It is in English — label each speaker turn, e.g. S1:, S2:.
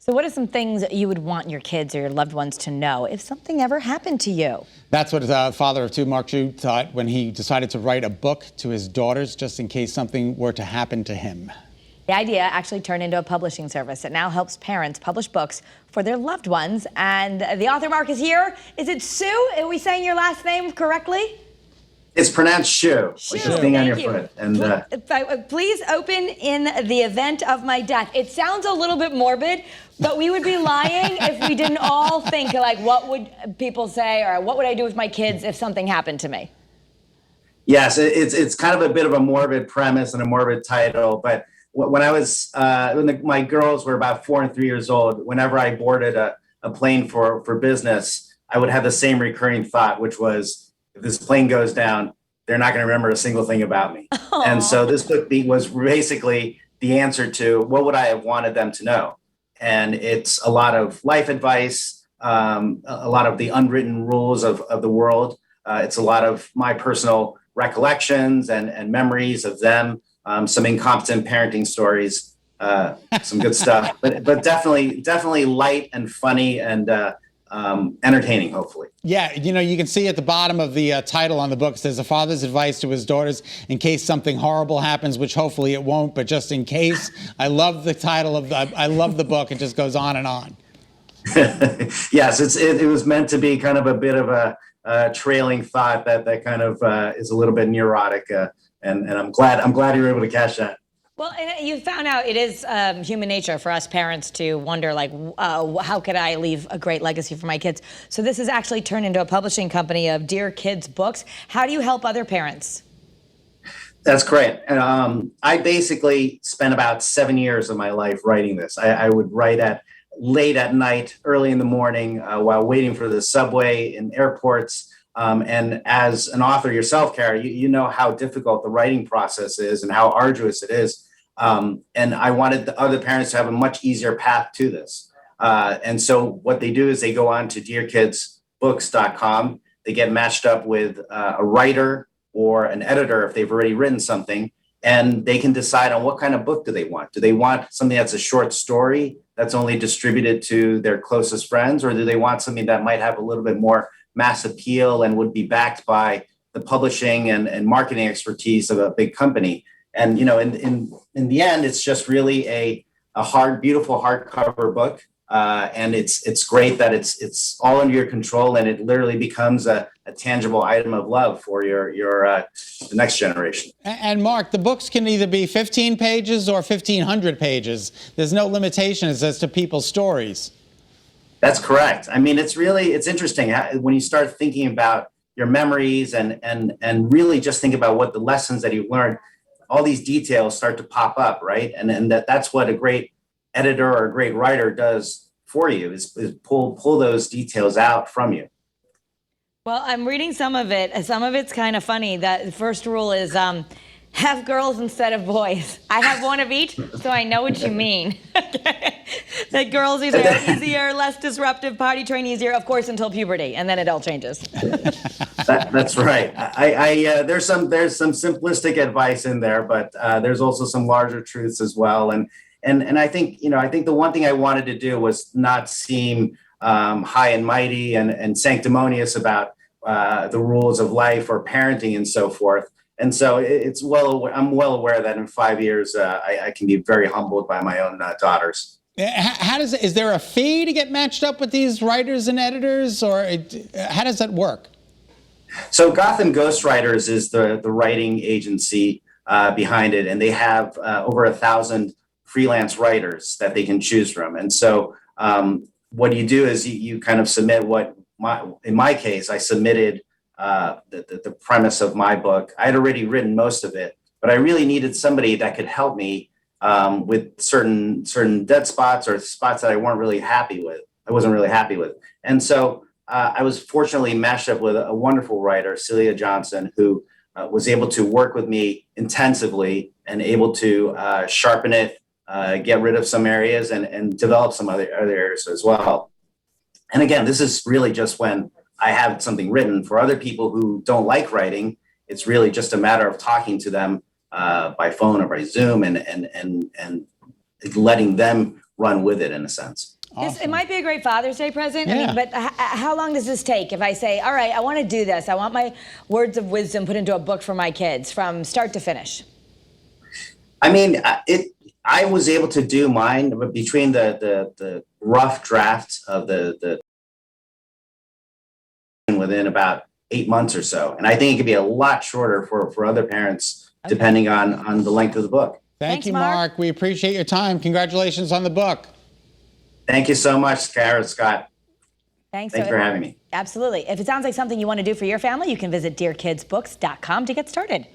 S1: So what are some things that you would want your kids or your loved ones to know if something ever happened to you?
S2: That's what father of two, Mark Hsu, thought when he decided to write a book to his daughters just in case something were to happen to him.
S1: The idea actually turned into a publishing service that now helps parents publish books for their loved ones. And the author, Mark, is here. Is it Hsu? Are we saying your last name correctly?
S3: It's pronounced Hsu,
S1: Hsu,
S3: like the thing on your
S1: you.
S3: foot. And
S1: Please open in the event of my death. It sounds a little bit morbid, but we would be lying if we didn't all think, like, what would people say, or what would I do with my kids if something happened to me?
S3: yes, it's kind of a bit of a morbid premise and a morbid title. But when I was, my girls were about 4 and 3 years old, whenever I boarded a plane for business, I would have the same recurring thought, which was, if this plane goes down, they're not going to remember a single thing about me. Aww. And so this book was basically the answer to what would I have wanted them to know. And it's a lot of life advice, a lot of the unwritten rules of the world. It's a lot of my personal recollections and memories of them, some incompetent parenting stories, some good stuff, but definitely light and funny and entertaining, hopefully.
S2: Yeah, you can see at the bottom of the title on the book, it says a father's advice to his daughters in case something horrible happens, which hopefully it won't, but just in case. I love the title I love the book. It just goes on and on.
S3: Yes, it was meant to be kind of a bit of a trailing thought that kind of is a little bit neurotic, and I'm glad you were able to catch that.
S1: Well, and you found out it is human nature for us parents to wonder, like, how could I leave a great legacy for my kids? So this has actually turned into a publishing company of Dear Kids books. How do you help other parents?
S3: That's great. I basically spent about 7 years of my life writing this. I would write late at night, early in the morning, while waiting for the subway in airports. And as an author yourself, Kara, you know how difficult the writing process is and how arduous it is. And I wanted the other parents to have a much easier path to this. And so what they do is they go on to dearkidsbooks.com. They get matched up with a writer or an editor if they've already written something, and they can decide on what kind of book do they want. Do they want something that's a short story that's only distributed to their closest friends, or do they want something that might have a little bit more mass appeal and would be backed by the publishing and marketing expertise of a big company? And, in the end, it's just really a beautiful hardcover book. And it's great that it's all under your control, and it literally becomes a tangible item of love for the next generation.
S2: And Mark, the books can either be 15 pages or 1,500 pages. There's no limitations as to people's stories.
S3: That's correct. I mean, it's interesting when you start thinking about your memories and really just think about what the lessons that you've learned. All these details start to pop up, right? And that's what a great editor or a great writer does for you is pull those details out from you.
S1: Well, I'm reading some of it. Some of it's kind of funny. The first rule is have girls instead of boys. I have one of each, so I know what you mean. That girls either easier, less disruptive, potty train easier, of course, until puberty, and then it all changes.
S3: That's right. There's some simplistic advice in there, but there's also some larger truths as well. And I think the one thing I wanted to do was not seem high and mighty and sanctimonious about the rules of life or parenting and so forth. And so I'm well aware that in 5 years I can be very humbled by my own daughters.
S2: Is there a fee to get matched up with these writers and editors, or how does that work?
S3: So Gotham Ghostwriters is the writing agency behind it, and they have over 1,000 freelance writers that they can choose from. And so what you do is you kind of submit in my case, I submitted the premise of my book. I had already written most of it, but I really needed somebody that could help me with certain dead spots or spots that I wasn't really happy with. And so I was fortunately matched up with a wonderful writer, Celia Johnson, who was able to work with me intensively and able to sharpen it, get rid of some areas and develop some other areas as well. And again, this is really just when I have something written. For other people who don't like writing, it's really just a matter of talking to them by phone or by Zoom and letting them run with it in a sense.
S1: It might be a great Father's Day present. I
S2: Yeah.
S1: mean, but how long does this take? If I say, all right, I want to do this, I want my words of wisdom put into a book for my kids from start to finish.
S3: I mean, I was able to do mine between the rough draft of the within about 8 months or so, and I think it could be a lot shorter for other parents depending on the length of the book.
S2: Thank
S1: Thanks,
S2: you,
S1: Mark.
S2: Mark. We appreciate your time. Congratulations on the book.
S3: Thank you so much, Kara, Scott.
S1: Thanks
S3: Thanks for having me.
S1: Absolutely. If it sounds like something you want to do for your family, you can visit dearkidsbooks.com to get started.